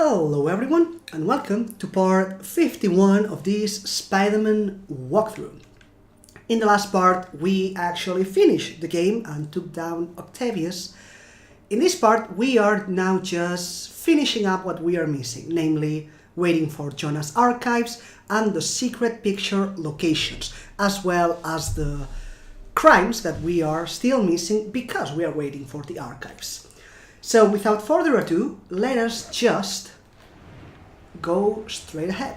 Hello everyone and welcome to part 51 of this Spider-Man walkthrough. In the last part we actually finished the game and took down Octavius. In this part we are now just finishing up what we are missing, namely waiting for Jonah's archives and the secret picture locations, as well as the crimes that we are still missing because we are waiting for the archives. So without further ado, let us just go straight ahead.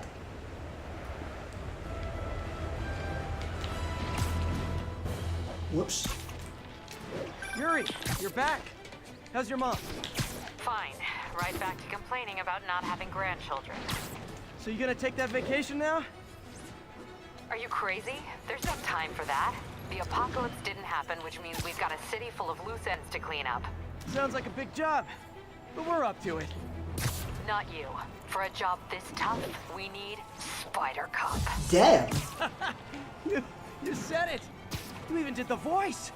Whoops. Yuri, you're back. How's your mom? Fine. Right back to complaining about not having grandchildren. So you gonna take that vacation now? Are you crazy? There's no time for that. The apocalypse didn't happen, which means we've got a city full of loose ends to clean up. Sounds like a big job, but we're up to it. Not you. For a job this tough, we need Spider Cop. Damn! You said it! You even did the voice!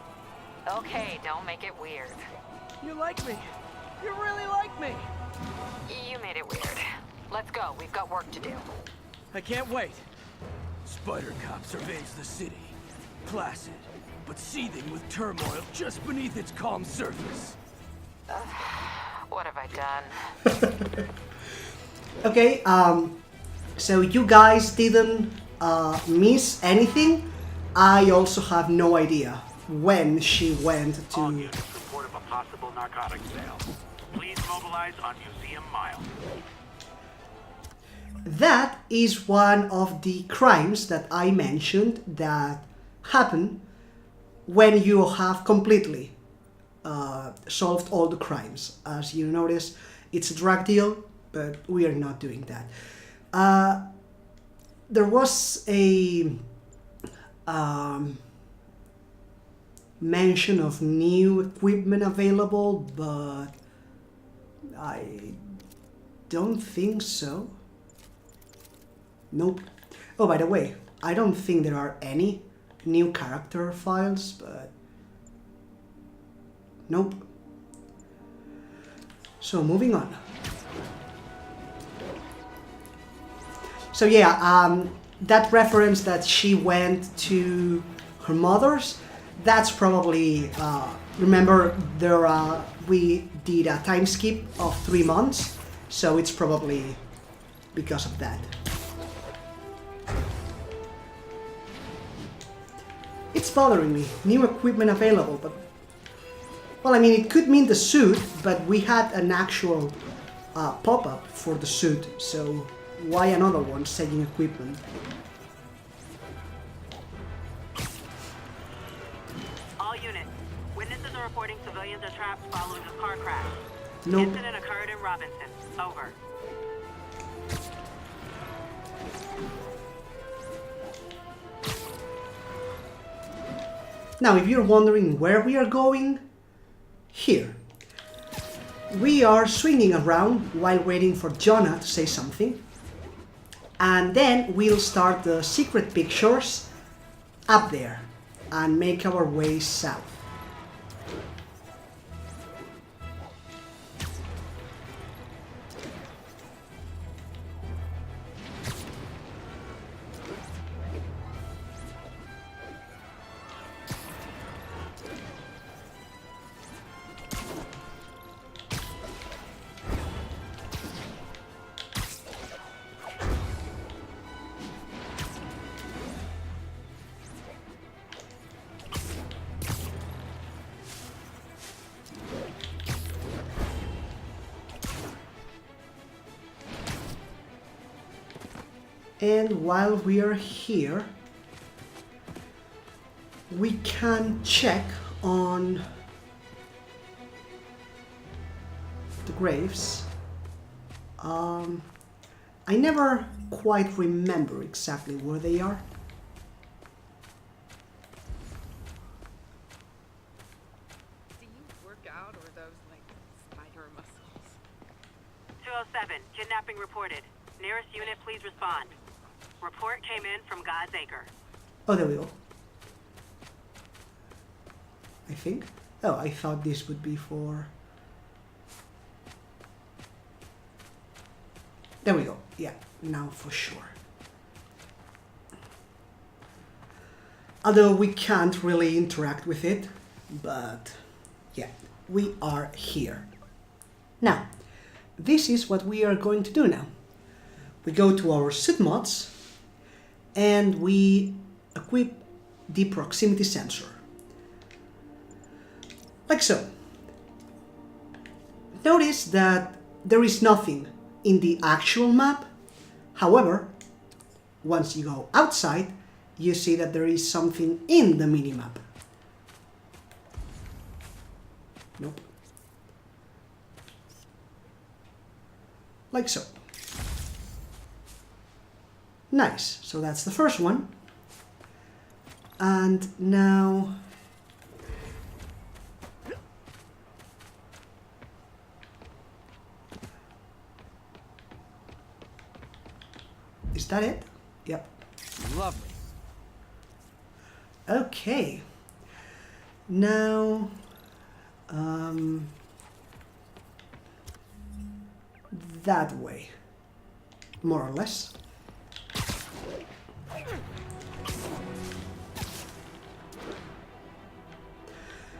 Okay, don't make it weird. You like me. You really like me! You made it weird. Let's go, we've got work to do. I can't wait. Spider Cop surveys the city. Placid, but seething with turmoil just beneath its calm surface. What have I done? Okay, so you guys didn't miss anything. I also have no idea when she went All to... units report of a possible narcotics sale. Please mobilize on Museum Mile. That is one of the crimes that I mentioned that happen when you have completely solved all the crimes. As you notice, it's a drug deal, but we are not doing that. There was a mention of new equipment available, but I don't think so. Nope. Oh, by the way, I don't think there are any new character files, but nope. So moving on. So yeah, that reference that she went to her mother's, that's probably, remember there we did a time skip of 3 months, so it's probably because of that. It's bothering me. New equipment available, but... Well, I mean, it could mean the suit, but we had an actual pop-up for the suit, so why another one saying equipment? All units. Witnesses are reporting civilians are trapped following a car crash. No. Incident occurred in Robinson. Over. Now, if you're wondering where we are going, here. We are swinging around while waiting for Jonah to say something. And then we'll start the secret pictures up there and make our way south. And while we are here, we can check on the graves. I never quite remember exactly where they are. Do you work out or those like spider muscles? 207. Kidnapping reported. Nearest unit, please respond. Report came in from God's Acre. Oh, there we go. I think. Oh, I thought this would be for... There we go. Yeah, now for sure. Although we can't really interact with it, but yeah, we are here. Now, this is what we are going to do now. We go to our suit mods and we equip the proximity sensor. Like so. Notice that there is nothing in the actual map. However, once you go outside, you see that there is something in the minimap. Nope. Like so. Nice. So that's the first one. And now... Is that it? Yep. Lovely. Okay. Now... that way. More or less.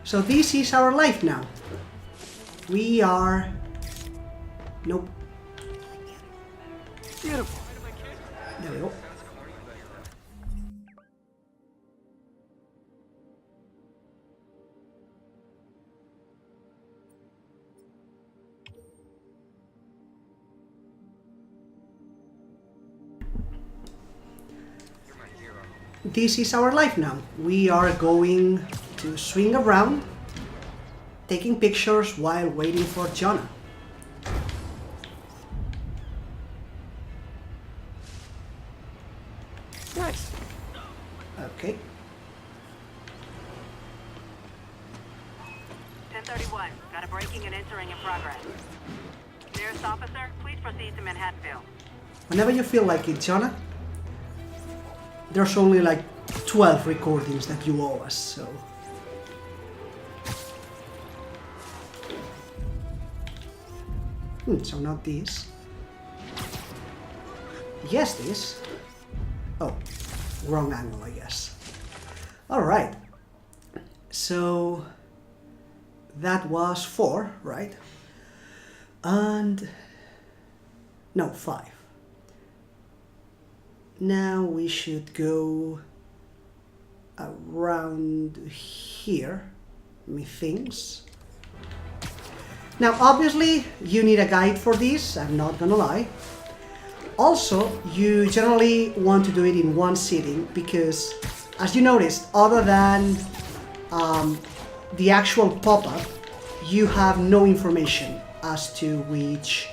So this is our life now. We are... Nope. Beautiful. There we go. This is our life now. We are going to swing around, taking pictures while waiting for Jonah. Nice. Okay. 1031. Got a breaking and entering in progress. Nearest officer, please proceed to Manhattanville. Whenever you feel like it, Jonah, there's only like 12 recordings that you owe us, so... so not this. Yes, this. Oh, wrong angle, I guess. Alright. So... that was 4, right? And... no, 5. Now we should go around here, methinks. Now obviously you need a guide for this, I'm not gonna lie. Also, you generally want to do it in one sitting because, as you noticed, other than the actual pop-up, you have no information as to which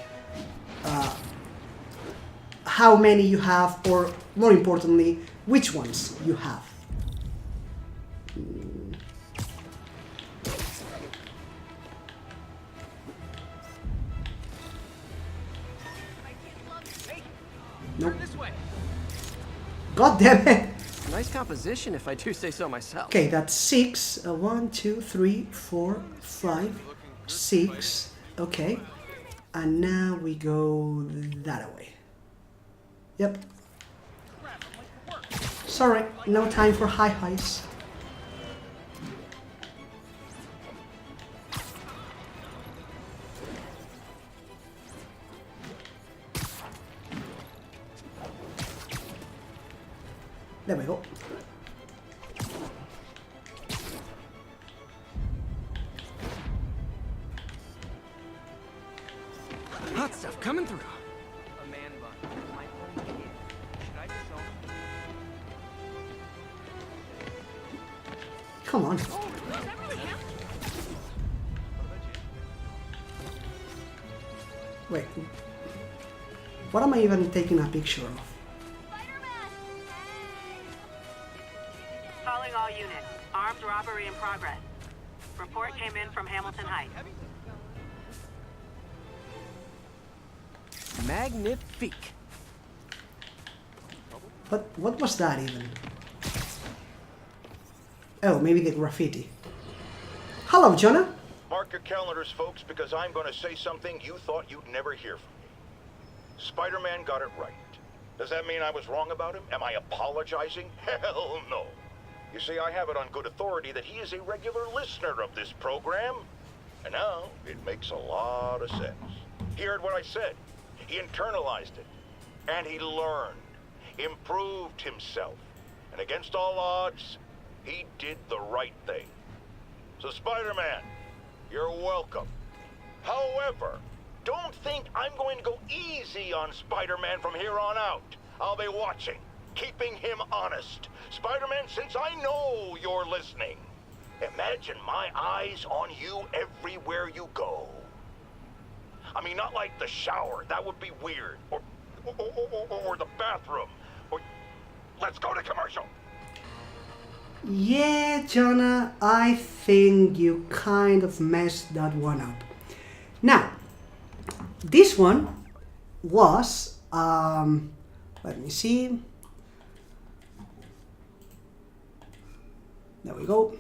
how many you have, or more importantly, which ones you have. Nope. This way. God damn it! Nice composition, if I do say so myself. Okay, that's 6. 1, 2, 3, 4, 5, 6. Okay. And now we go that way. Yep. Sorry, no time for hi-his. There we go. Hot stuff coming through. Come on. Wait. What am I even taking a picture of? Calling all units. Armed robbery in progress. Report came in from Hamilton Heights. Magnifique. But what was that even? Oh, maybe the graffiti. Hello, Jonah. Mark your calendars, folks, because I'm going to say something you thought you'd never hear from me. Spider-Man got it right. Does that mean I was wrong about him? Am I apologizing? Hell no. You see, I have it on good authority that he is a regular listener of this program. And now, it makes a lot of sense. He heard what I said. He internalized it. And he learned. Improved himself. And against all odds, he did the right thing. So Spider-Man, you're welcome. However, don't think I'm going to go easy on Spider-Man from here on out. I'll be watching, keeping him honest. Spider-Man, since I know you're listening, imagine my eyes on you everywhere you go. I mean, not like the shower, that would be weird. Or the bathroom. Or let's go to commercial. Yeah, Jonah, I think you kind of messed that one up. Now, this one was, let me see. There we go.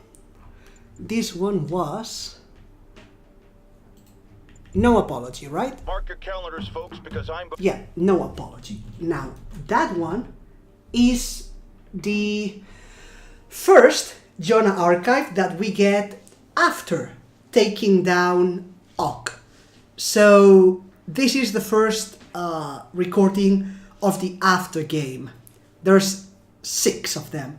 This one was no apology, right? Mark your calendars, folks, because I'm... Yeah, no apology. Now, that one is the first Jonah Archive that we get after taking down Ock. So this is the first recording of the after game. There's 6 of them.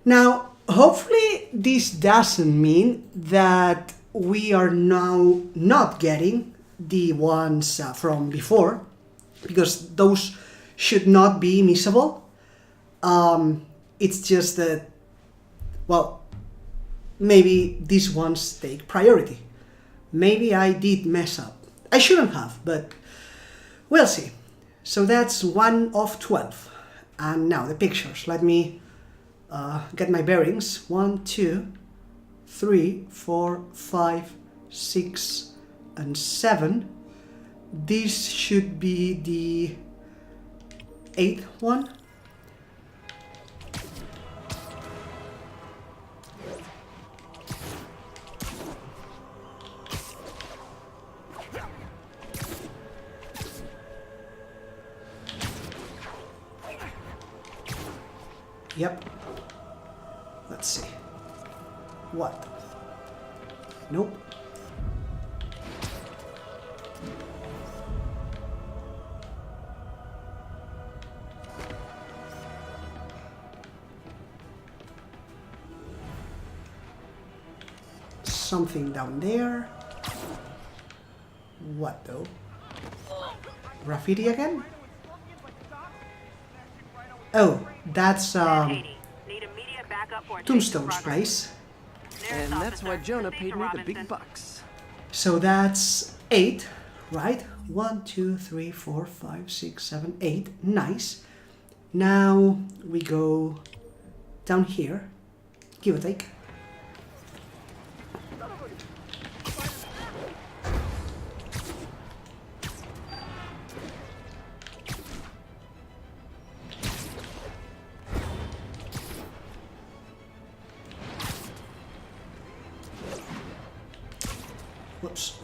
Now, hopefully this doesn't mean that we are now not getting the ones from before, because those should not be missable. It's just that, well, maybe these ones take priority. Maybe I did mess up. I shouldn't have, but we'll see. So that's 1 of 12. And now the pictures. Let me get my bearings. 1, 2, 3, 4, 5, 6, and 7. This should be the 8th one. Yep. Let's see. What? Nope. Something down there. What though? Graffiti again? Oh, that's Need immediate backup for Tombstone's place. And that's why Jonah paid me the big bucks. So that's 8, right? 1, 2, 3, 4, 5, 6, 7, 8. Nice. Now we go down here. Give or take. Whoops.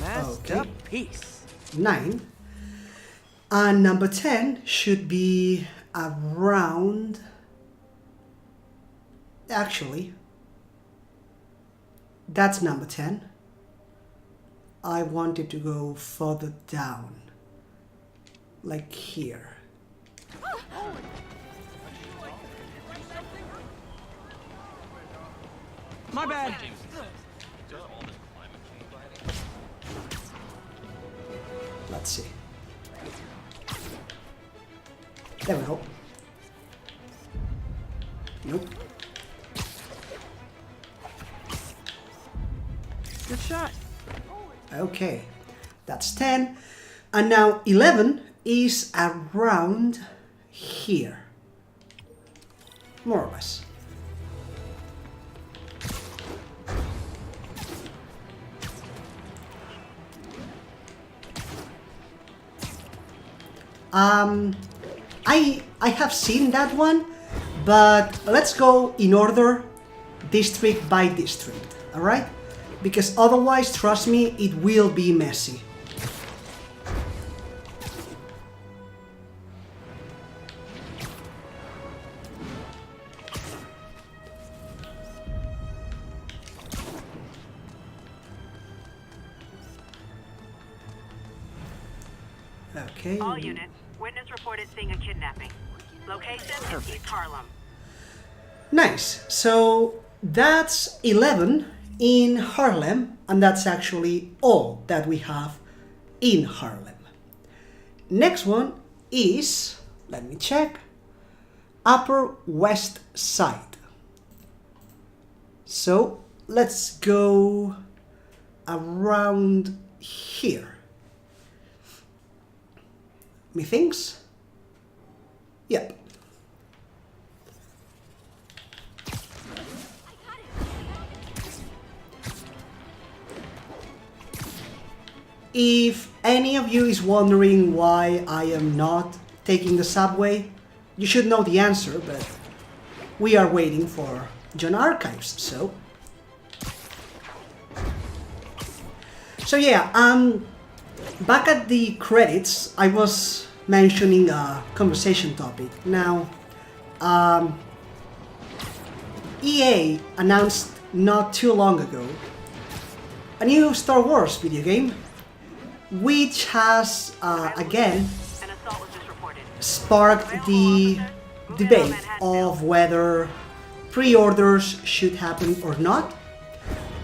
Masterpiece. 9. And number 10 should be around... Actually, that's number 10. I wanted to go further down. Like here. My bad. Let's see. There we go. Nope. Good shot. Okay. That's 10. And now 11 is around here. More or less. I have seen that one, but let's go in order, district by district, alright? Because otherwise, trust me, it will be messy. Okay. All units, witness reported seeing a kidnapping. Location is East Harlem. Nice. So that's 11 in Harlem, and that's actually all that we have in Harlem. Next one is, let me check, Upper West Side. So let's go around here. Methinks? Yep. If any of you is wondering why I am not taking the subway, you should know the answer, but we are waiting for Jonah Archives, so yeah, back at the credits, I was mentioning a conversation topic. Now, EA announced not too long ago a new Star Wars video game, which has, again, An assault was just reported. sparked the debate of whether pre-orders should happen or not.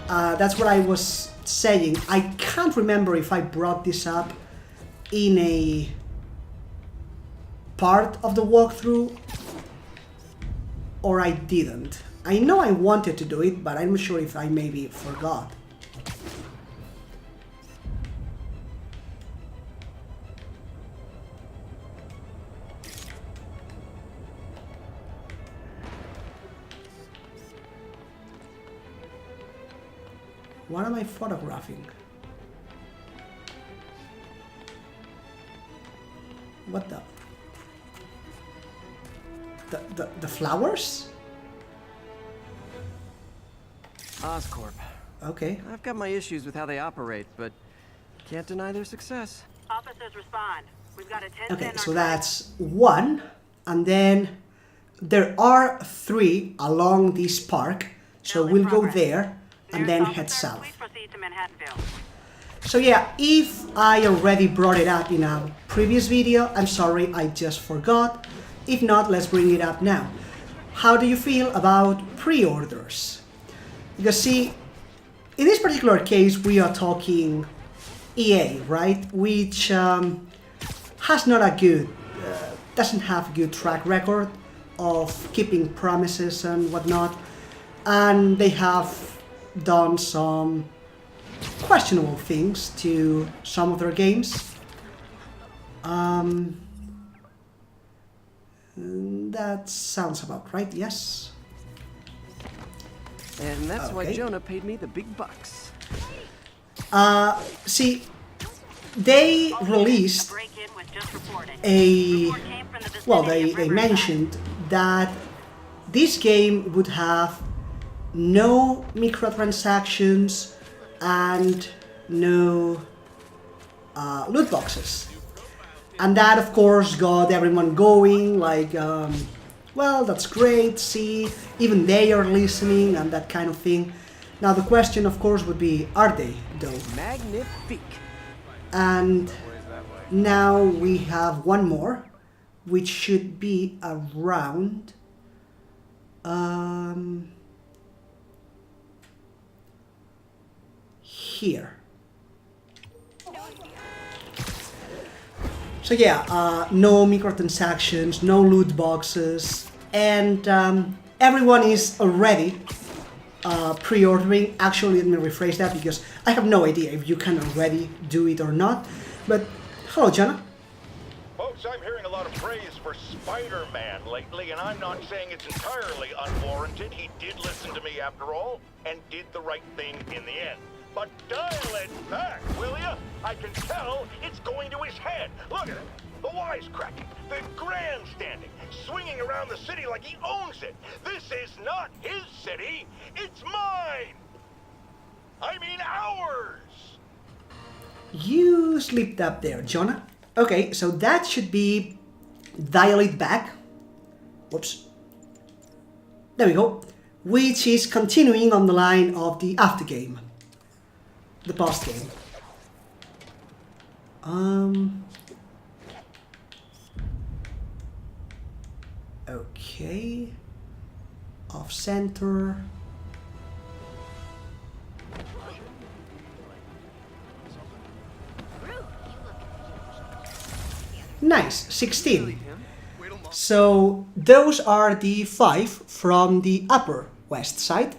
That's what I was saying. I can't remember if I brought this up in a part of the walkthrough or I didn't. I know I wanted to do it, but I'm not sure if I maybe forgot. What am I photographing? What the flowers? Oscorp. Okay. I've got my issues with how they operate, but can't deny their success. Officers respond. We've got a 10-10 Okay, so narcotics. that's one, and then there are 3 along this park, so we'll go there and then head south. Please proceed to Manhattanville. So yeah, if I already brought it up in a previous video, I'm sorry, I just forgot. If not, let's bring it up now. How do you feel about pre-orders? Because see, in this particular case, we are talking EA, right? Which has not a good, doesn't have a good track record of keeping promises and whatnot. And they have done some questionable things to some of their games. That sounds about right, yes. And that's why Okay. Jonah paid me the big bucks. See, they released Break-in was just reported. a, Report came from the vicinity well, of they Riverside. mentioned that this game would have no microtransactions and no loot boxes. And that, of course, got everyone going, like, well, that's great, see, even they are listening and that kind of thing. Now, the question, of course, would be, are they, though? Magnifique. And now we have one more, which should be around here. So yeah, no microtransactions, no loot boxes, and everyone is already pre-ordering. Actually, let me rephrase that because I have no idea if you can already do it or not. But hello, Jonah. Folks, I'm hearing a lot of praise for Spider-Man lately, and I'm not saying it's entirely unwarranted. He did listen to me after all, and did the right thing in the end. But dial it back, will ya? I can tell it's going to his head. Look at it. The wisecracking, the grand grandstanding, swinging around the city like he owns it. This is not his city, it's mine! I mean ours! You slipped up there, Jonah. Okay, so that should be dial it back. Whoops. There we go. Which is continuing on the line of the after game. The post game. Okay. Off center. Nice, 16. So those are the 5 from the upper west side.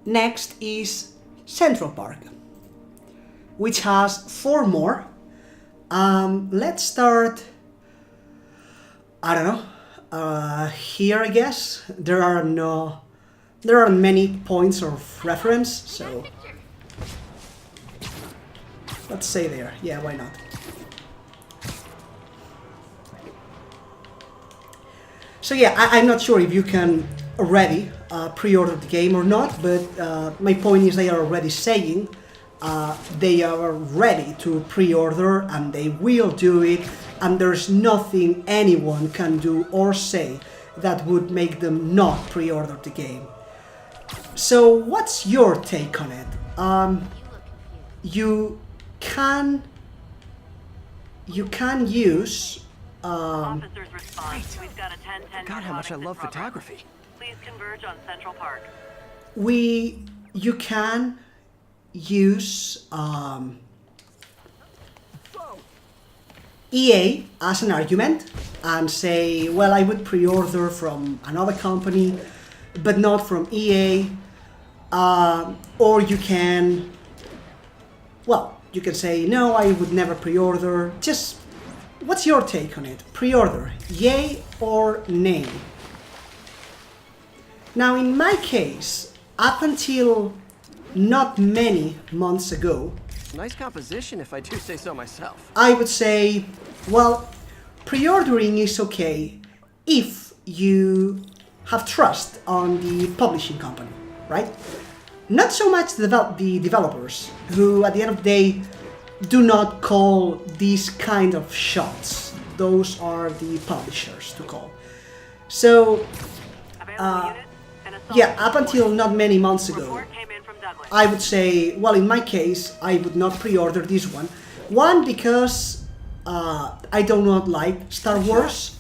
Next is Central Park, which has 4 more. Let's start, I don't know, here I guess. There aren't many points of reference, so let's say there. Yeah, why not? So yeah, I'm not sure if you can already pre-order the game or not, but my point is they are already saying they are ready to pre-order and they will do it, and there's nothing anyone can do or say that would make them not pre-order the game. So what's your take on it? You can use Officers respond. We've got a 10-10 God, how much I love narcotics in progress. photography. Please converge on Central Park. you can use EA as an argument and say, well, I would pre-order from another company, but not from EA. Or you can, well, you can say, no, I would never pre-order. Just, what's your take on it? Pre-order, yay or nay? Now, in my case, up until not many months ago, Nice composition, if I do say so myself. I would say, well, pre-ordering is okay if you have trust on the publishing company, right? Not so much the developers, who at the end of the day do not call these kind of shots. Those are the publishers to call. So, Available units and assault yeah, up support. until not many months ago, Report came in from Douglas. I would say, well, in my case, I would not pre-order this one. One, because I do not like Star Wars,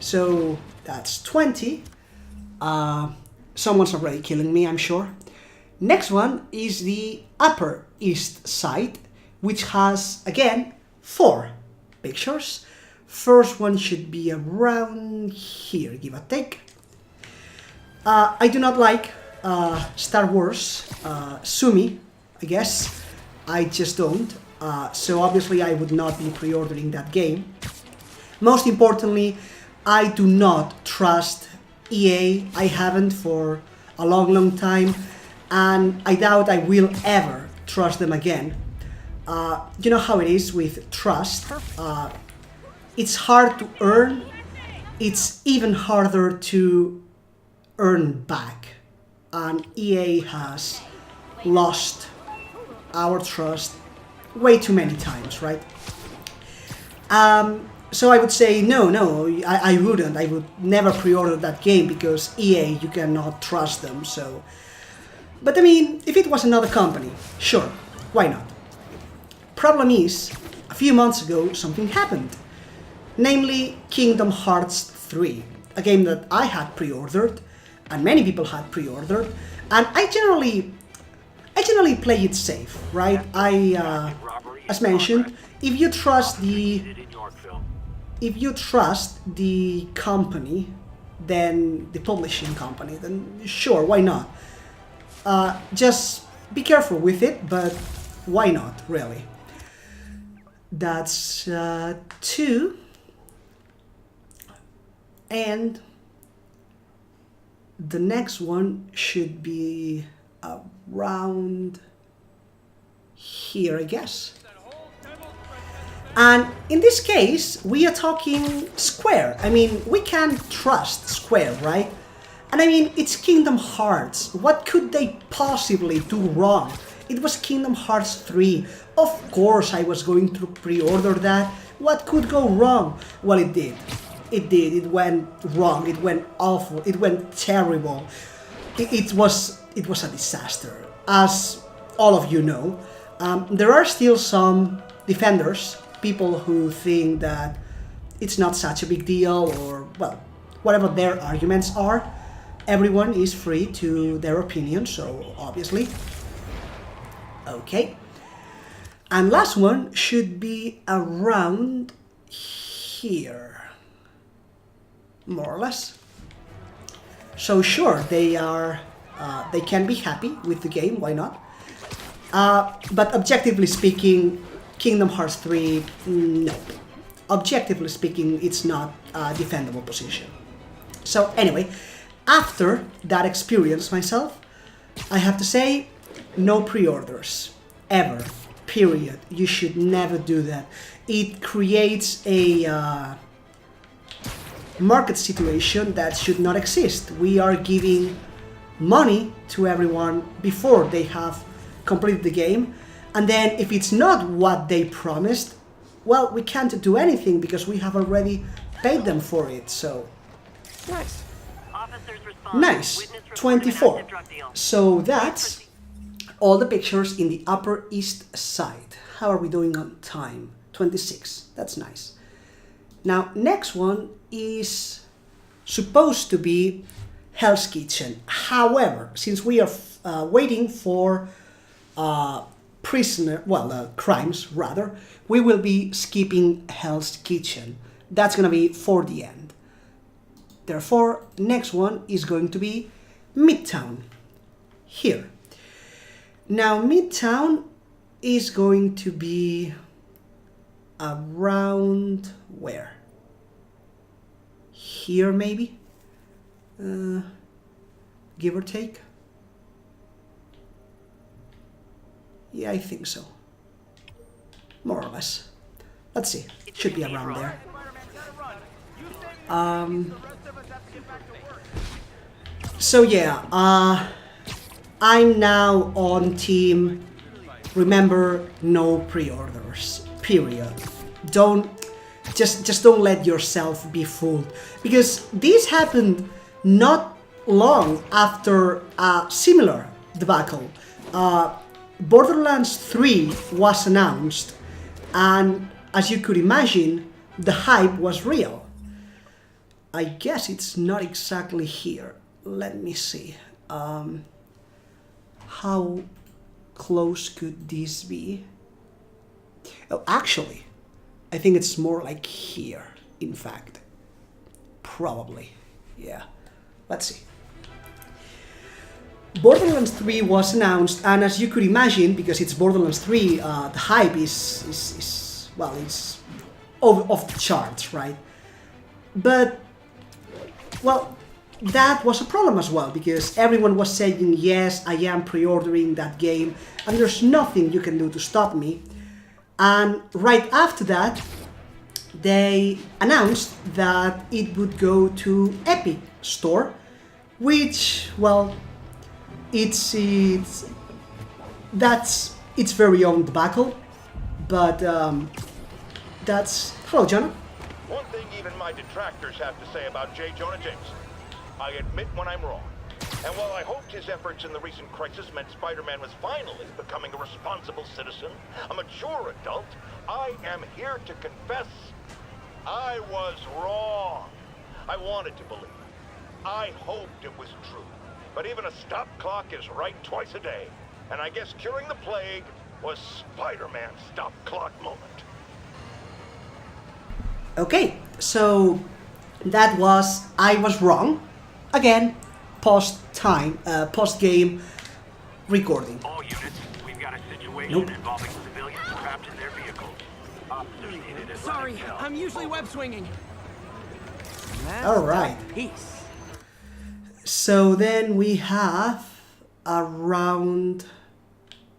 so that's 20. Someone's already killing me, I'm sure. Next one is the Upper East Side, which has, again, 4 pictures. First one should be around here, give or take. I do not like Star Wars, Sumi, I guess. I just don't. So obviously I would not be pre-ordering that game. Most importantly, I do not trust EA. I haven't for a long time, and I doubt I will ever trust them again. You know how it is with trust. It's hard to earn. It's even harder to earn back. And EA has lost our trust way too many times, right? So I would say no, I wouldn't. I would never pre-order that game because EA, you cannot trust them. So, but I mean, if it was another company, sure, why not? Problem is, a few months ago, something happened. Namely, Kingdom Hearts 3, a game that I had pre-ordered, and many people had pre-ordered, and I generally play it safe, right? As mentioned, if you trust the company, then the publishing company, then sure, why not? Just be careful with it, but why not, really? That's 2. And the next one should be around here, I guess. And in this case, we are talking Square. I mean, we can trust Square, right? And I mean, it's Kingdom Hearts. What could they possibly do wrong? It was Kingdom Hearts 3. Of course I was going to pre-order that. What could go wrong? Well, it did. It did. It went wrong. It went awful. It went terrible. It was a disaster. As all of you know, there are still some defenders, people who think that it's not such a big deal, or, well, whatever their arguments are. Everyone is free to their opinion, so obviously. Okay. And last one should be around here. More or less. So sure, they can be happy with the game, why not? But objectively speaking, Kingdom Hearts 3, no. Objectively speaking, it's not a defendable position. So anyway, after that experience myself, I have to say, no pre-orders, ever, period. You should never do that. It creates a market situation that should not exist. We are giving money to everyone before they have completed the game, and then if it's not what they promised, well, we can't do anything because we have already paid them for it, so... Nice. Nice, 24. So that's all the pictures in the Upper East Side. How are we doing on time? 26, that's nice. Now, next one is supposed to be Hell's Kitchen. However, since we are waiting for crimes rather, we will be skipping Hell's Kitchen. That's gonna be for the end. Therefore, next one is going to be Midtown, here. Now, Midtown is going to be around where? Here, maybe? Give or take? Yeah, I think so. More or less. Let's see. It should be around there. So yeah, I'm now on team, remember, no pre-orders, period. Just don't let yourself be fooled. Because this happened not long after a similar debacle. Borderlands 3 was announced, and as you could imagine, the hype was real. I guess it's not exactly here. Let me see. How close could this be? Oh, actually, I think it's more like here, in fact. Probably. Yeah. Let's see. Borderlands 3 was announced, and as you could imagine, because it's Borderlands 3, the hype is well, it's off the charts, right? But, well, that was a problem as well, because everyone was saying, yes, I am pre-ordering that game, and there's nothing you can do to stop me. And right after that, they announced that it would go to Epic Store, which, well, it's its very own debacle, but that's... Hello, Jonah. One thing even my detractors have to say about J. Jonah Jameson. I admit when I'm wrong. And while I hoped his efforts in the recent crisis meant Spider-Man was finally becoming a responsible citizen, a mature adult, I am here to confess I was wrong. I wanted to believe it. I hoped it was true. But even a stop clock is right twice a day. And I guess curing the plague was Spider-Man's stop clock moment. Okay, so that was I was wrong. Again, post-game recording. All units, we've got a situation Nope. involving civilians trapped in their vehicles. Officers needed at Sorry, Rekt Counter. I'm usually web swinging. All right. Peace. So then we have around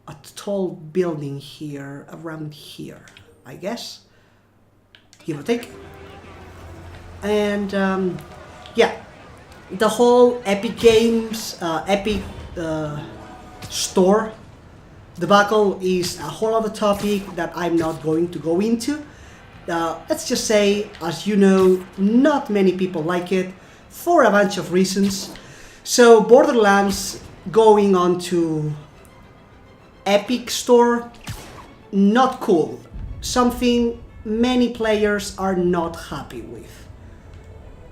a tall building here, around here, I guess. give or take. And yeah, the whole Epic Games, Epic Store debacle is a whole other topic that I'm not going to go into. Let's just say, as you know, not many people like it for a bunch of reasons. So Borderlands going on to Epic Store, not cool. Something many players are not happy with.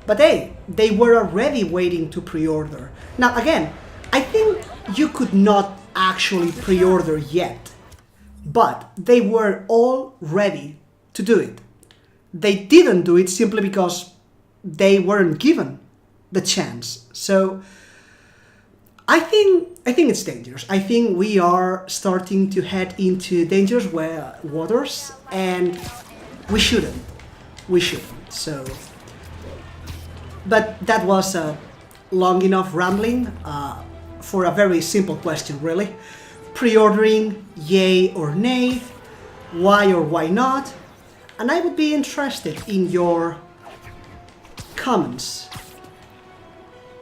But hey, they were already waiting to pre-order. Now again, I think you could not actually pre-order yet, but they were all ready to do it. They didn't do it simply because they weren't given the chance. So I think it's dangerous. I think we are starting to head into dangerous waters, and we shouldn't. So, but that was a long enough rambling for a very simple question, really. Pre-ordering, yay or nay? Why or why not? And I would be interested in your comments.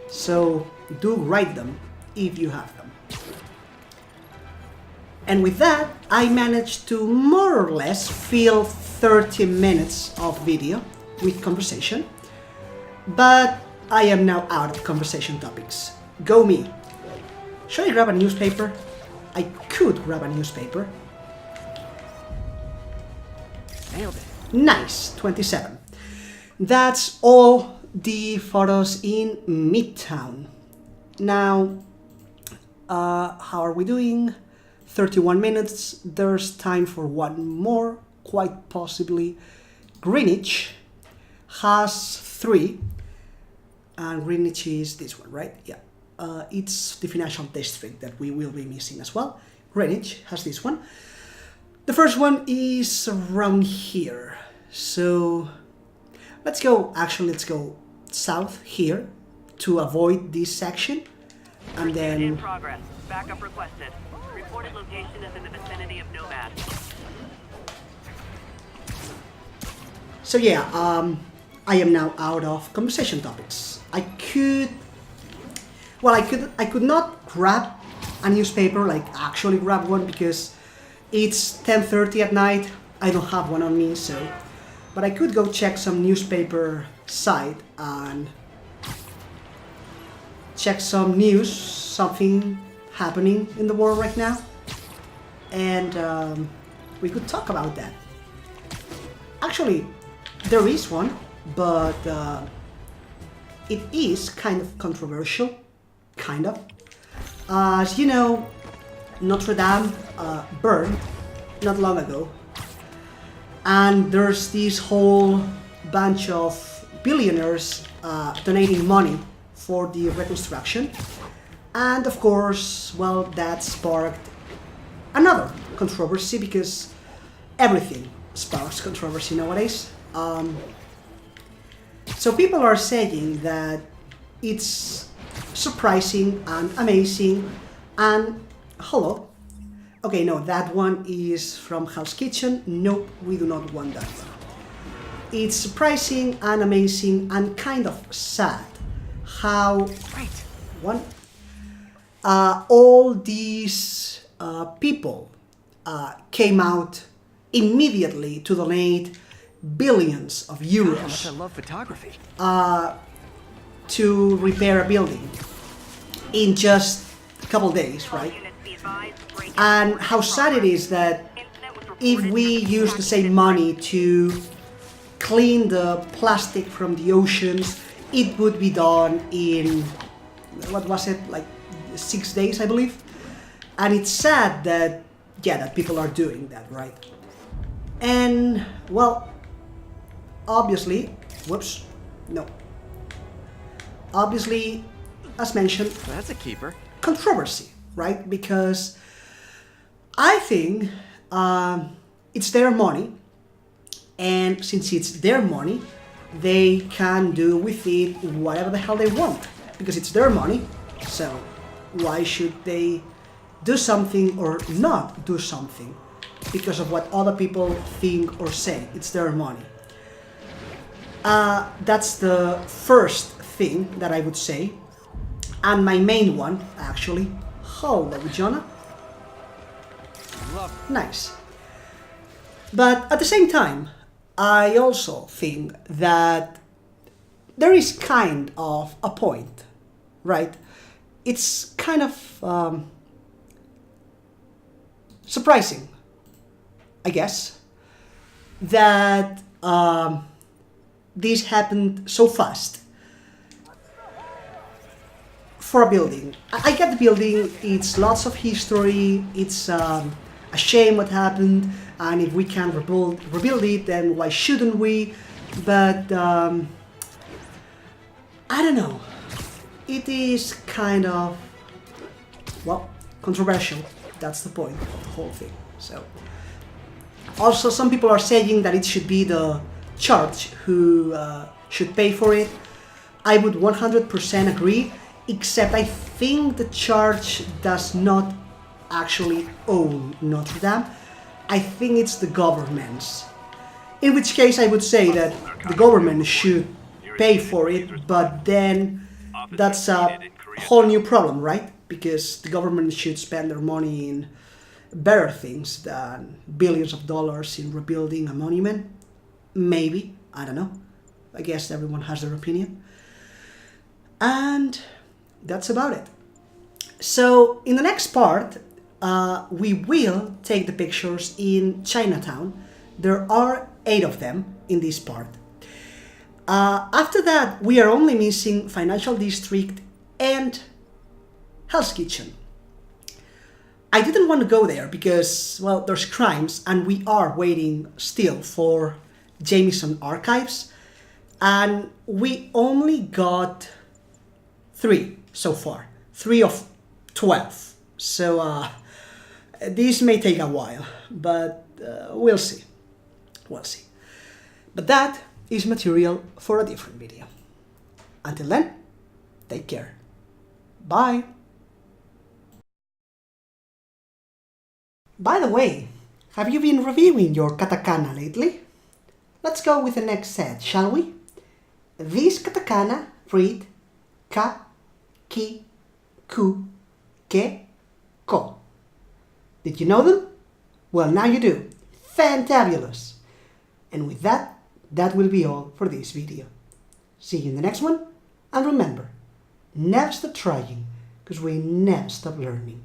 So do write them if you have them. And with that, I managed to more or less fill 30 minutes of video with conversation. But I am now out of conversation topics. Go me. Should I grab a newspaper? I could grab a newspaper. Nailed it. Nice, 27. That's all the photos in Midtown. Now, how are we doing? 31 minutes. There's time for one more, quite possibly. Greenwich has 3. And Greenwich is this one, right? Yeah. It's the financial district that we will be missing as well. Greenwich has this one. The first one is around here. So let's go south here to avoid this section. And then In progress. Backup requested. Reported location is in the vicinity of Nomad. so yeah, I am now out of conversation topics. I could not grab a newspaper, like actually grab one, because it's 10:30 at night. I don't have one on me, so. But I could go check some newspaper site and check some news, something happening in the world right now, and we could talk about that. Actually, there is one, but it is kind of controversial, kind of. As you know, Notre Dame burned not long ago, and there's this whole bunch of billionaires donating money for the reconstruction, and of course, well, that sparked another controversy, because everything sparks controversy nowadays. So people are saying that it's surprising and amazing and hello. Okay, no, that one is from Hell's Kitchen. Nope, we do not want that one. It's surprising and amazing and kind of sad how all these people came out immediately to donate billions of euros. How much I love photography. To repair a building in just a couple days, right? And how sad it is that if we use the same money to clean the plastic from the oceans, it would be done in, what was it, like 6 days, I believe? And it's sad that, yeah, that people are doing that, right? And, well, obviously, obviously, as mentioned, That's a keeper. controversy, right? Because I think it's their money, and since it's their money, they can do with it whatever the hell they want, because it's their money. So why should they do something or not do something because of what other people think or say? It's their money. That's the first thing that I would say. And my main one, actually. Hello, Jonah. Love Nice. But at the same time, I also think that there is kind of a point, right? It's kind of surprising, I guess, that this happened so fast. For a building, I get the building, it's lots of history, it's a shame what happened, and if we can rebuild it, then why shouldn't we? But I don't know, it is kind of, well, controversial. That's the point of the whole thing. So also some people are saying that it should be the church who should pay for it. I would 100% agree, except I think the church does not actually own Notre Dame. I think it's the government's. In which case I would say that the government should pay for it, but then that's a whole new problem, right? Because the government should spend their money in better things than billions of dollars in rebuilding a monument. Maybe, I don't know. I guess everyone has their opinion. And that's about it. So in the next part, we will take the pictures in Chinatown. There are 8 of them in this part. After that, we are only missing Financial District and Hell's Kitchen. I didn't want to go there because, well, there's crimes and we are waiting still for Jonah Archives. And we only got 3 so far. 3 of 12. So this may take a while, but we'll see. We'll see. But that is material for a different video. Until then, take care. Bye. By the way, have you been reviewing your katakana lately? Let's go with the next set, shall we? This katakana read ka, ki, ku, ke, ko. Did you know them? Well, now you do. Fantabulous! And with that, that will be all for this video. See you in the next one, and remember, never stop trying, because we never stop learning.